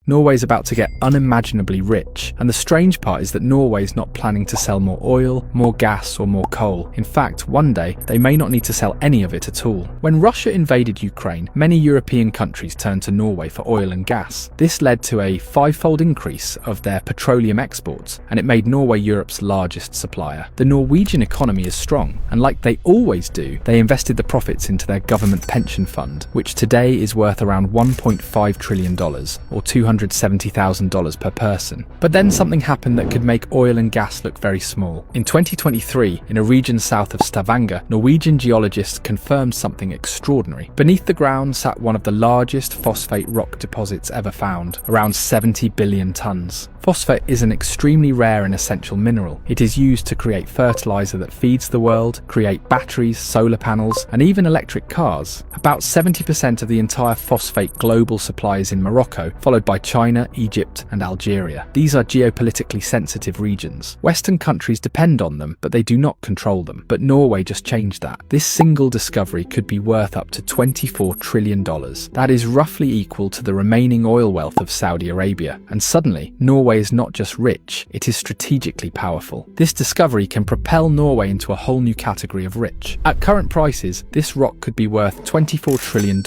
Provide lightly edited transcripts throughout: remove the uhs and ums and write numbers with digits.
Norway's about to get unimaginably rich, and the strange part is that Norway's not planning to sell more oil, more gas, or more coal. In fact, one day, they may not need to sell any of it at all. When Russia invaded Ukraine, many European countries turned to Norway for oil and gas. This led to a five-fold increase of their petroleum exports, and it made Norway Europe's largest supplier. The Norwegian economy is strong, and like they always do, they invested the profits into their government pension fund, which today is worth around $1.5 trillion, or $270,000 per person. But then something happened that could make oil and gas look very small. In 2023, in a region south of Stavanger, Norwegian geologists confirmed something extraordinary. Beneath the ground sat one of the largest phosphate rock deposits ever found, around 70 billion tons. Phosphate is an extremely rare and essential mineral. It is used to create fertilizer that feeds the world, create batteries, solar panels, and even electric cars. About 70% of the entire phosphate global supply is in Morocco, followed by China, Egypt, and Algeria. These are geopolitically sensitive regions. Western countries depend on them, but they do not control them. But Norway just changed that. This single discovery could be worth up to $24 trillion. That is roughly equal to the remaining oil wealth of Saudi Arabia. And suddenly, Norway is not just rich, it is strategically powerful. This discovery can propel Norway into a whole new category of rich. At current prices, this rock could be worth $24 trillion,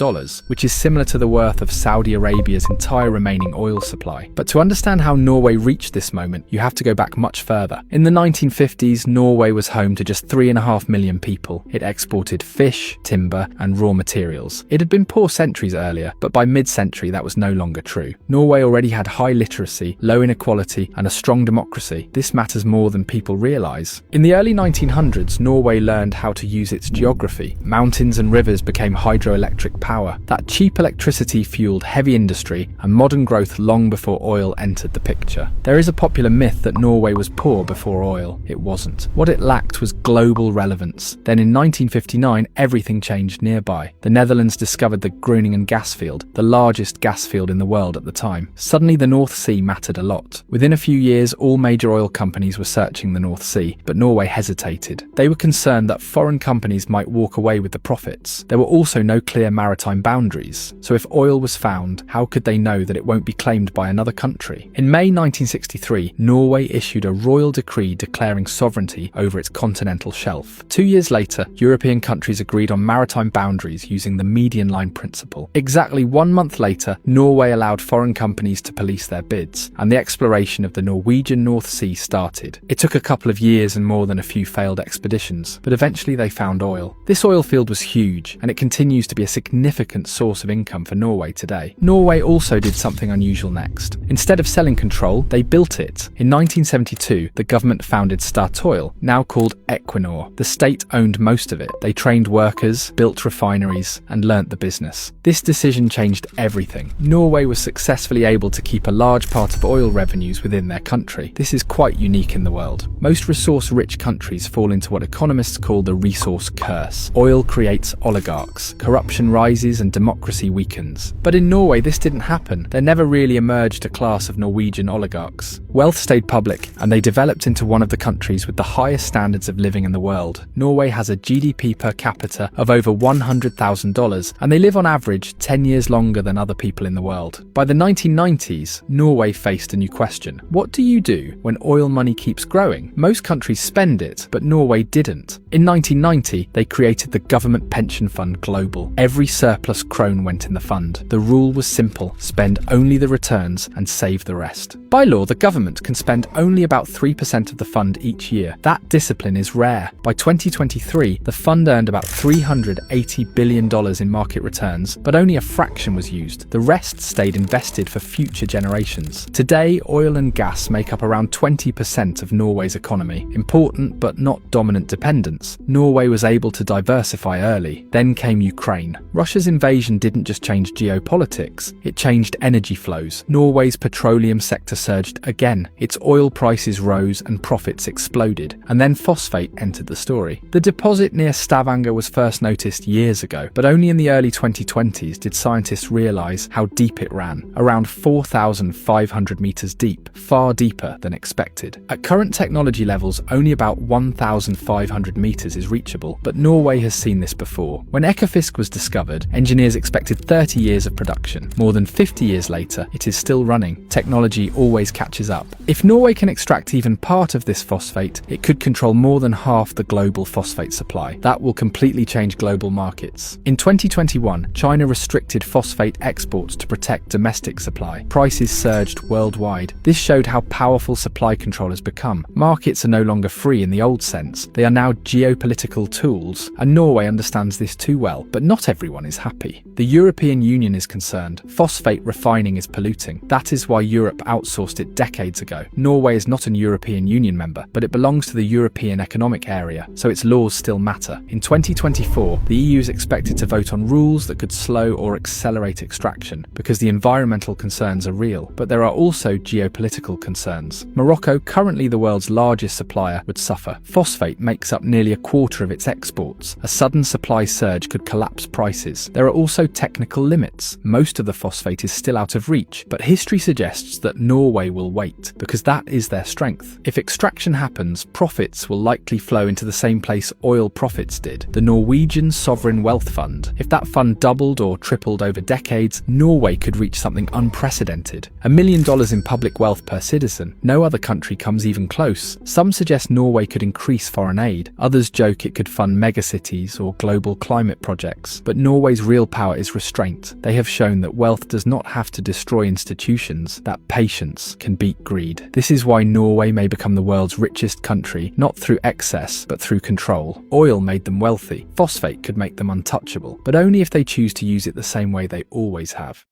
which is similar to the worth of Saudi Arabia's entire remaining oil supply. But to understand how Norway reached this moment, you have to go back much further. In the 1950s, Norway was home to just 3.5 million people. It exported fish, timber, and raw materials. It had been poor centuries earlier, but by mid-century that was no longer true. Norway already had high literacy, low inequality, and a strong democracy. This matters more than people realize. In the early 1900s, Norway learned how to use its geography. Mountains and rivers became hydroelectric power. That cheap electricity fueled heavy industry and modern growth long before oil entered the picture. There is a popular myth that Norway was poor before oil. It wasn't. What it lacked was global relevance. Then in 1959, everything changed nearby. The Netherlands discovered the Groningen gas field, the largest gas field in the world at the time. Suddenly the North Sea mattered a lot. Within a few years, all major oil companies were searching the North Sea, but Norway hesitated. They were concerned that foreign companies might walk away with the profits. There were also no clear maritime boundaries. So if oil was found, how could they know that it won't be claimed by another country? In May 1963, Norway issued a royal decree declaring sovereignty over its continental shelf. 2 years later, European countries agreed on maritime boundaries using the median line principle. Exactly 1 month later, Norway allowed foreign companies to police their bids, and the exploration of the Norwegian North Sea started. It took a couple of years and more than a few failed expeditions, but eventually they found oil. This oil field was huge, and it continues to be a significant source of income for Norway today. Norway also did something unusual next. Instead of selling control, they built it. In 1972, the government founded Statoil, now called Equinor. The state owned most of it. They trained workers, built refineries, and learnt the business. This decision changed everything. Norway was successfully able to keep a large part of oil revenues within their country. This is quite unique in the world. Most resource-rich countries fall into what economists call the resource curse. Oil creates oligarchs, corruption rises, and democracy weakens. But in Norway, this didn't happen. There never really emerged a class of Norwegian oligarchs. Wealth stayed public, and they developed into one of the countries with the highest standards of living in the world. Norway has a GDP per capita of over $100,000, and they live on average 10 years longer than other people in the world. By the 1990s, Norway faced a new question. What do you do when oil money keeps growing? Most countries spend it, but Norway didn't. In 1990, they created the Government Pension Fund Global. Every surplus krone went in the fund. The rule was simple: spend only the returns and save the rest. By law, the government can spend only about 3% of the fund each year. That discipline is rare. By 2023, the fund earned about $380 billion in market returns, but only a fraction was used. The rest stayed invested for future generations. Today, oil and gas make up around 20% of Norway's economy. Important but not dominant dependence. Norway was able to diversify early. Then came Ukraine. Russia's invasion didn't just change geopolitics, it changed energy flows. Norway's petroleum sector surged again Then, its oil prices rose and profits exploded, and then phosphate entered the story. The deposit near Stavanger was first noticed years ago, but only in the early 2020s did scientists realize how deep it ran, around 4,500 meters deep, far deeper than expected. At current technology levels, only about 1,500 meters is reachable, but Norway has seen this before. When Ekofisk was discovered, engineers expected 30 years of production. More than 50 years later, it is still running. Technology always catches up. If Norway can extract even part of this phosphate, it could control more than half the global phosphate supply. That will completely change global markets. In 2021, China restricted phosphate exports to protect domestic supply. Prices surged worldwide. This showed how powerful supply control has become. Markets are no longer free in the old sense. They are now geopolitical tools, and Norway understands this too well, but not everyone is happy. The European Union is concerned. Phosphate refining is polluting. That is why Europe outsourced it decades ago. Norway is not an European Union member, but it belongs to the European Economic Area, so its laws still matter. In 2024, the EU is expected to vote on rules that could slow or accelerate extraction, because the environmental concerns are real, but there are also geopolitical concerns. Morocco, currently the world's largest supplier, would suffer. Phosphate makes up nearly a quarter of its exports. A sudden supply surge could collapse prices. There are also technical limits. Most of the phosphate is still out of reach, but history suggests that Norway will wait, because that is their strength. If extraction happens, profits will likely flow into the same place oil profits did, the Norwegian Sovereign Wealth Fund. If that fund doubled or tripled over decades, Norway could reach something unprecedented. $1 million in public wealth per citizen. No other country comes even close. Some suggest Norway could increase foreign aid. Others joke it could fund megacities or global climate projects. But Norway's real power is restraint. They have shown that wealth does not have to destroy institutions, that patience can beat greed. This is why Norway may become the world's richest country, not through excess, but through control. Oil made them wealthy. Phosphate could make them untouchable, but only if they choose to use it the same way they always have.